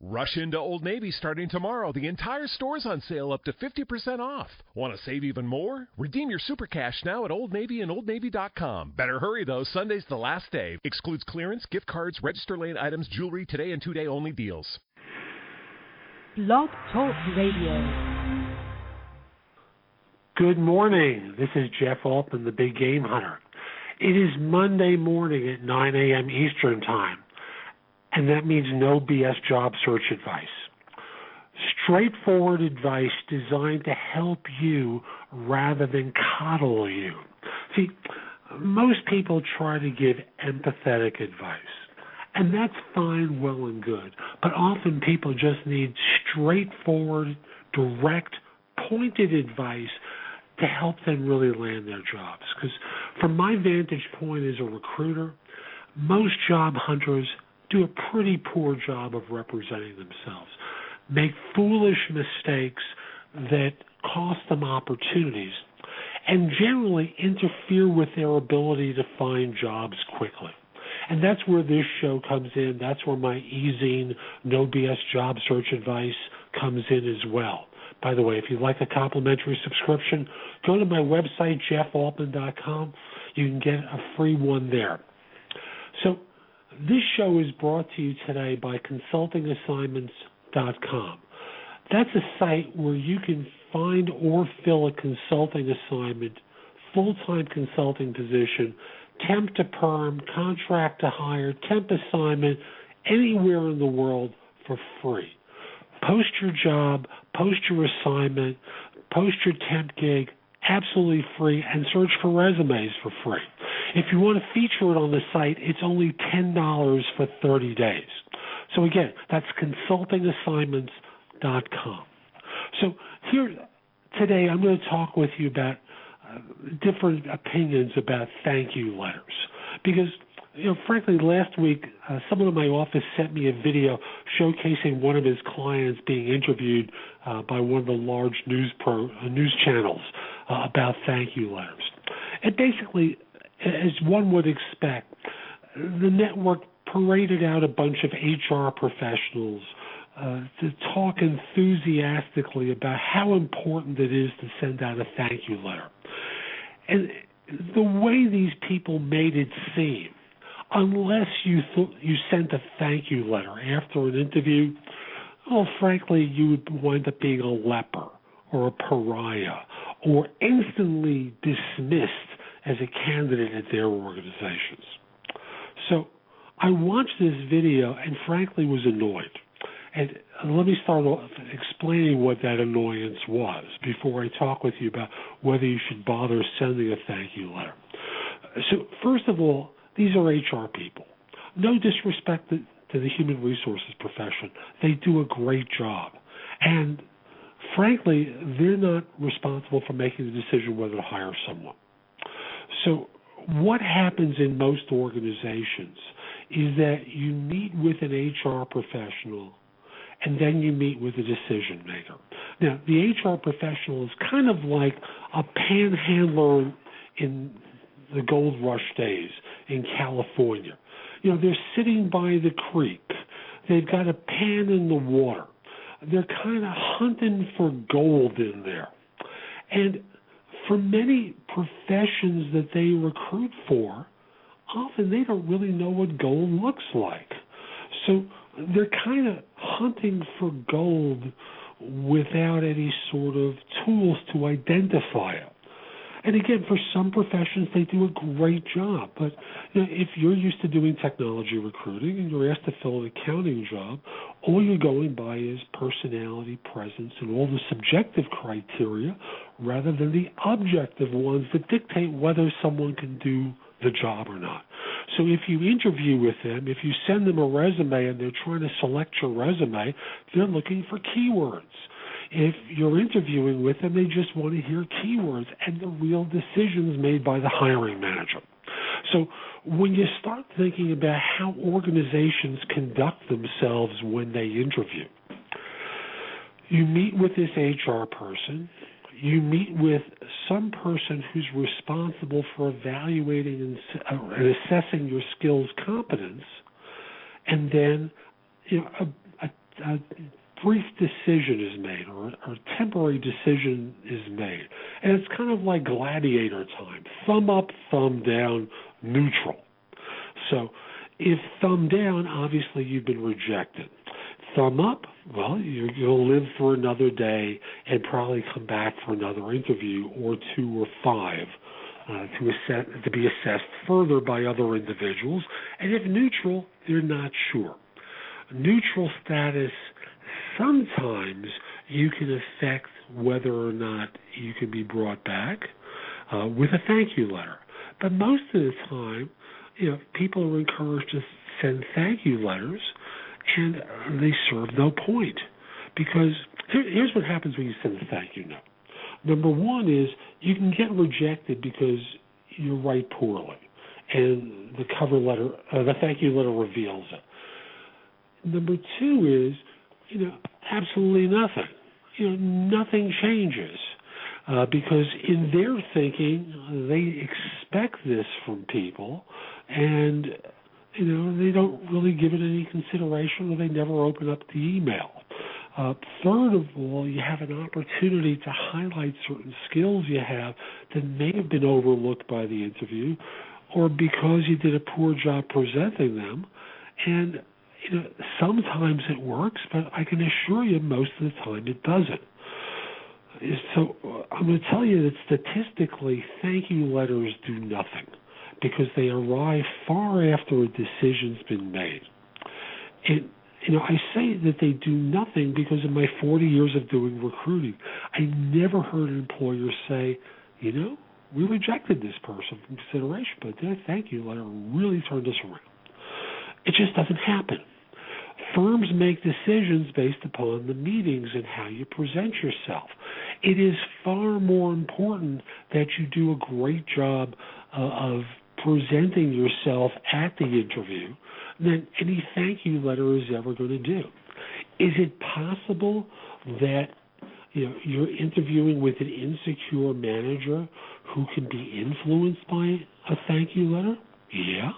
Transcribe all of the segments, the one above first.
Rush into Old Navy starting tomorrow. The entire store's on sale up to 50% off. Want to save even more? Redeem your Super Cash now at Old Navy and OldNavy.com. Better hurry, though. Sunday's the last day. Excludes clearance, gift cards, register lane items, jewelry, today and 2-day only deals. Blog Talk Radio. Good morning. This is Jeff Altman, the Big Game Hunter. It is Monday morning at 9 a.m. Eastern Time. And that means no BS job search advice. Straightforward advice designed to help you rather than coddle you. See, most people try to give empathetic advice, and that's fine, well and good. But often people just need straightforward, direct, pointed advice to help them really land their jobs. Because from my vantage point as a recruiter, most job hunters do a pretty poor job of representing themselves, make foolish mistakes that cost them opportunities, and generally interfere with their ability to find jobs quickly. And that's where this show comes in. That's where my e-zine, no BS job search advice comes in as well. By the way, if you'd like a complimentary subscription, go to my website, jeffaltman.com. You can get a free one there. So, this show is brought to you today by consultingassignments.com. That's a site where you can find or fill a consulting assignment, full-time consulting position, temp to perm, contract to hire, temp assignment, anywhere in the world for free. Post your job, post your assignment, post your temp gig, absolutely free, and search for resumes for free. If you want to feature it on the site, it's only $10 for 30 days. So again, that's consultingassignments.com. So here today I'm going to talk with you about different opinions about thank you letters. Because, frankly, last week someone in my office sent me a video showcasing one of his clients being interviewed by one of the large news channels about thank you letters. And basically, as one would expect, the network paraded out a bunch of HR professionals to talk enthusiastically about how important it is to send out a thank you letter. And the way these people made it seem, unless you sent a thank you letter after an interview, well, frankly, you would wind up being a leper or a pariah or instantly dismissed as a candidate at their organizations. So I watched this video and frankly was annoyed. And let me start off explaining what that annoyance was before I talk with you about whether you should bother sending a thank you letter. So first of all, these are HR people. No disrespect to the human resources profession. They do a great job. And frankly, they're not responsible for making the decision whether to hire someone. So what happens in most organizations is that you meet with an HR professional and then you meet with a decision maker. Now, the HR professional is kind of like a panhandler in the gold rush days in California. They're sitting by the creek. They've got a pan in the water. They're kind of hunting for gold in there. And for many professions that they recruit for, often they don't really know what gold looks like. So they're kind of hunting for gold without any sort of tools to identify it. And again, for some professions, they do a great job. But if you're used to doing technology recruiting and you're asked to fill an accounting job, all you're going by is personality, presence, and all the subjective criteria rather than the objective ones that dictate whether someone can do the job or not. So if you interview with them, if you send them a resume and they're trying to select your resume, they're looking for keywords. If you're interviewing with them, they just want to hear keywords and the real decisions made by the hiring manager. So when you start thinking about how organizations conduct themselves when they interview, you meet with this HR person, you meet with some person who's responsible for evaluating and assessing your skills competence, and then a a brief decision is made or a temporary decision is made. And it's kind of like gladiator time. Thumb up, thumb down, neutral. So if thumb down, obviously you've been rejected. Thumb up, well, you'll live for another day and probably come back for another interview or 2 or 5 to be assessed further by other individuals. And if neutral, they're not sure. Neutral status, sometimes you can affect whether or not you can be brought back with a thank you letter. But most of the time, people are encouraged to send thank you letters, and they serve no point. Because here's what happens when you send a thank you note. Number one is you can get rejected because you write poorly, and the cover letter, the thank you letter reveals it. Number two is, absolutely nothing. Nothing changes because in their thinking, they expect this from people, and they don't really give it any consideration, or they never open up the email. Third of all, you have an opportunity to highlight certain skills you have that may have been overlooked by the interview, or because you did a poor job presenting them. And sometimes it works, but I can assure you most of the time it doesn't. So I'm going to tell you that statistically, thank you letters do nothing because they arrive far after a decision's been made. And I say that they do nothing because in my 40 years of doing recruiting, I never heard an employer say, we rejected this person from consideration, but their thank you letter really turned us around. It just doesn't happen. Firms make decisions based upon the meetings and how you present yourself. It is far more important that you do a great job of presenting yourself at the interview than any thank you letter is ever going to do. Is it possible that you're interviewing with an insecure manager who can be influenced by a thank you letter? Yeah,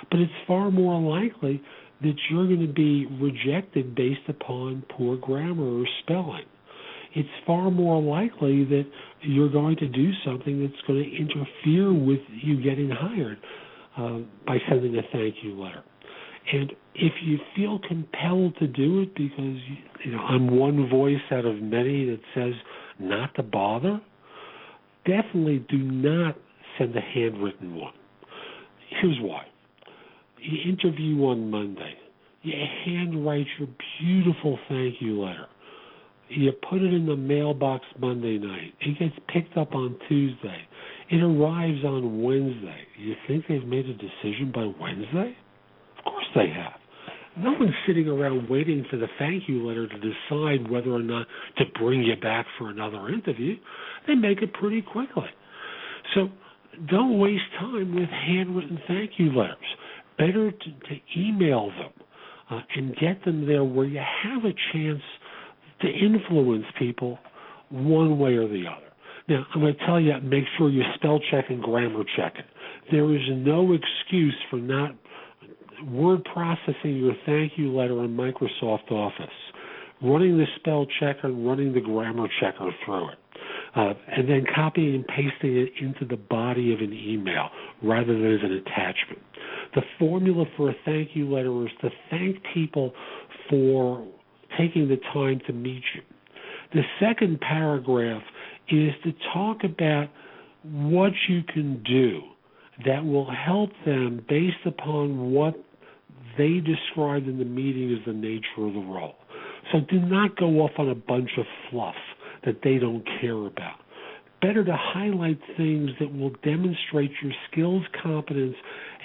but it's far more likely that you're going to be rejected based upon poor grammar or spelling. It's far more likely that you're going to do something that's going to interfere with you getting hired by sending a thank you letter. And if you feel compelled to do it because I'm one voice out of many that says not to bother, definitely do not send a handwritten one. Here's why. You interview on Monday. You handwrite your beautiful thank you letter. You put it in the mailbox Monday night. It gets picked up on Tuesday. It arrives on Wednesday. You think they've made a decision by Wednesday? Of course they have. No one's sitting around waiting for the thank you letter to decide whether or not to bring you back for another interview. They make it pretty quickly. So don't waste time with handwritten thank you letters. Better to email them and get them there where you have a chance to influence people one way or the other. Now, I'm going to tell you, make sure you spell check and grammar check it. There is no excuse for not word processing your thank you letter in Microsoft Office, running the spell checker and running the grammar checker through it, and then copying and pasting it into the body of an email rather than as an attachment. The formula for a thank you letter is to thank people for taking the time to meet you. The second paragraph is to talk about what you can do that will help them based upon what they described in the meeting as the nature of the role. So do not go off on a bunch of fluff that they don't care about. Better to highlight things that will demonstrate your skills, competence,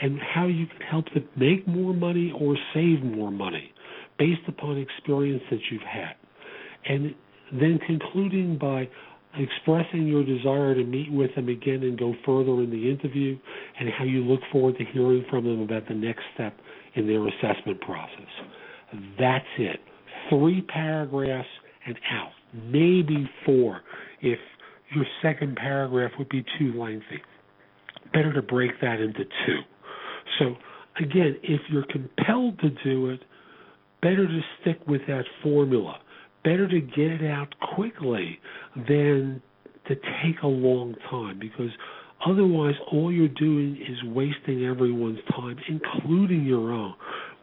and how you can help them make more money or save more money based upon experience that you've had. And then concluding by expressing your desire to meet with them again and go further in the interview, and how you look forward to hearing from them about the next step in their assessment process. That's it. 3 paragraphs and out. Maybe 4 if your second paragraph would be too lengthy. Better to break that into 2. So, again, if you're compelled to do it, better to stick with that formula. Better to get it out quickly than to take a long time, because otherwise all you're doing is wasting everyone's time, including your own,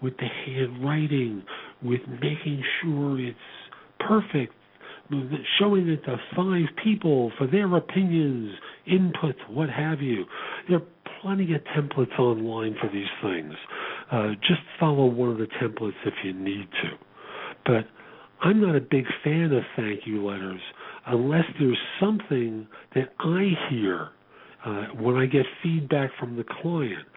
with the handwriting, with making sure it's perfect, showing it to 5 people for their opinions, input, what have you. There are plenty of templates online for these things. Just follow one of the templates if you need to. But I'm not a big fan of thank you letters unless there's something that I hear when I get feedback from the client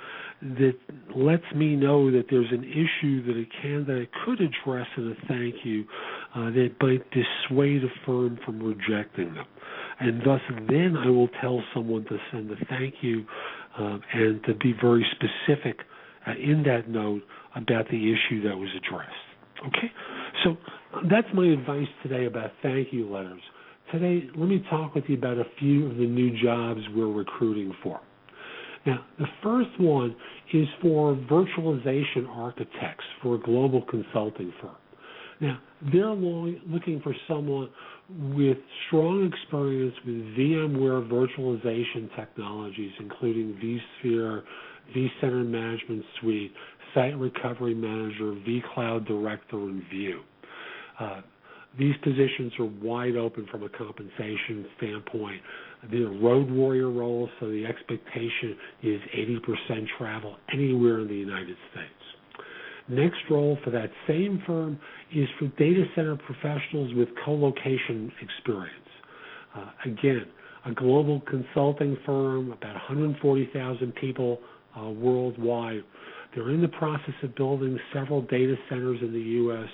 that lets me know that there's an issue that a candidate could address in a thank you that might dissuade a firm from rejecting them. And thus then I will tell someone to send a thank you and to be very specific in that note about the issue that was addressed. Okay? So that's my advice today about thank you letters. Today, let me talk with you about a few of the new jobs we're recruiting for. Now, the first one is for virtualization architects for a global consulting firm. Now, they're looking for someone with strong experience with VMware virtualization technologies, including vSphere, vCenter Management Suite, Site Recovery Manager, vCloud Director, and View. These positions are wide open from a compensation standpoint. They're road warrior roles, so the expectation is 80% travel anywhere in the United States. Next role for that same firm is for data center professionals with co-location experience. Again, a global consulting firm, about 140,000 people worldwide. They're in the process of building several data centers in the U.S.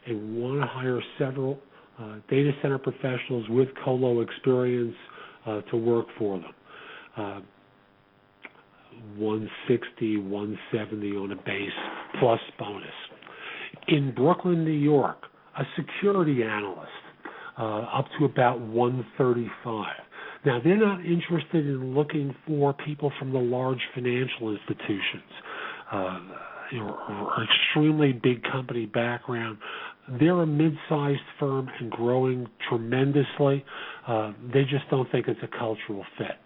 and want to hire several data center professionals with colo experience to work for them. 160, 170 on a base plus bonus. In Brooklyn, New York, a security analyst up to about 135. Now, they're not interested in looking for people from the large financial institutions or extremely big company background. They're a mid-sized firm and growing tremendously. They just don't think it's a cultural fit.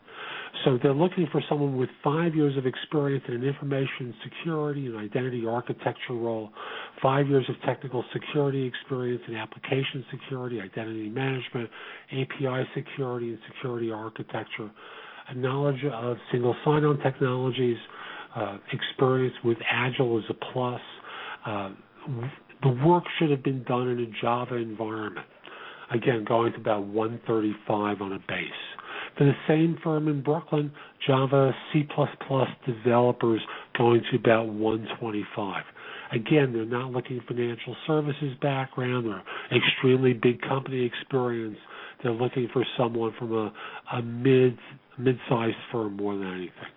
So they're looking for someone with 5 years of experience in an information security and identity architecture role, 5 years of technical security experience in application security, identity management, API security, and security architecture, a knowledge of single sign-on technologies, experience with Agile is a plus. The work should have been done in a Java environment. Again, going to about 135 on a base. For the same firm in Brooklyn, Java, C++ developers going to about 125. Again, they're not looking for financial services background or extremely big company experience. They're looking for someone from a mid-sized firm more than anything.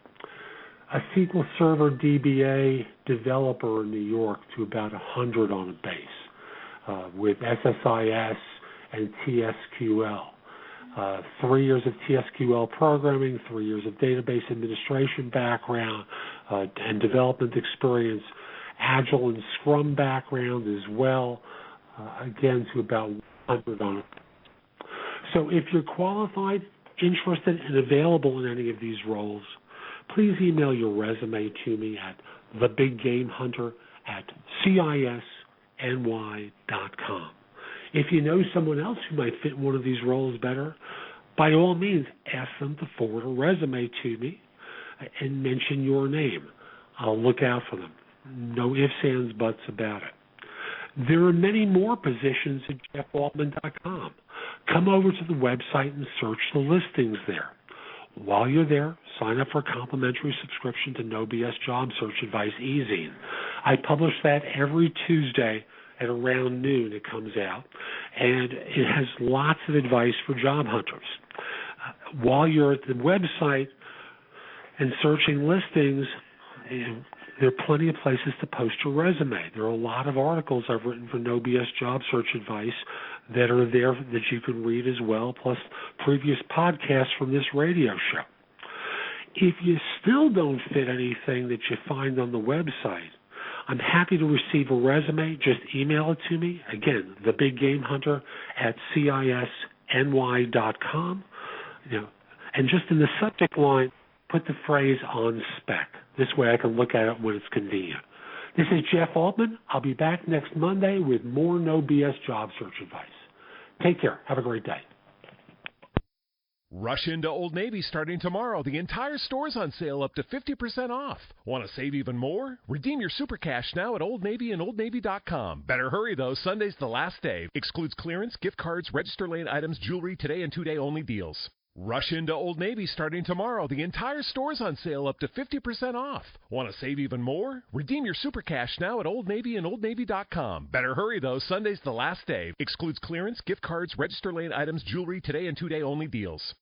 A SQL Server DBA developer in New York to about 100 on a base with SSIS and TSQL. 3 years of TSQL programming, 3 years of database administration background and development experience, Agile and Scrum background as well, again to about 100 on it. So if you're qualified, interested, and available in any of these roles, please email your resume to me at thebiggamehunter@cisny.com. If you know someone else who might fit one of these roles better, by all means, ask them to forward a resume to me and mention your name. I'll look out for them. No ifs, ands, buts about it. There are many more positions at jeffaltman.com. Come over to the website and search the listings there. While you're there, sign up for a complimentary subscription to No BS Job Search Advice e-zine. I publish that every Tuesday at around noon. It comes out, and it has lots of advice for job hunters. While you're at the website and searching listings, there are plenty of places to post your resume. There are a lot of articles I've written for No BS Job Search Advice that are there that you can read as well, plus previous podcasts from this radio show. If you still don't fit anything that you find on the website, I'm happy to receive a resume. Just email it to me. Again, thebiggamehunter@cisny.com. And just in the subject line, put the phrase on spec. This way I can look at it when it's convenient. This is Jeff Altman. I'll be back next Monday with more no BS job search advice. Take care. Have a great day. Rush into Old Navy starting tomorrow. The entire store's on sale up to 50% off. Want to save even more? Redeem your super cash now at Old Navy and OldNavy.com. Better hurry though, Sunday's the last day. Excludes clearance, gift cards, register lane items, jewelry, today and 2-day only deals. Rush into Old Navy starting tomorrow. The entire store's on sale up to 50% off. Want to save even more? Redeem your super cash now at Old Navy and OldNavy.com. Better hurry though, Sunday's the last day. Excludes clearance, gift cards, register lane items, jewelry, today and 2-day only deals.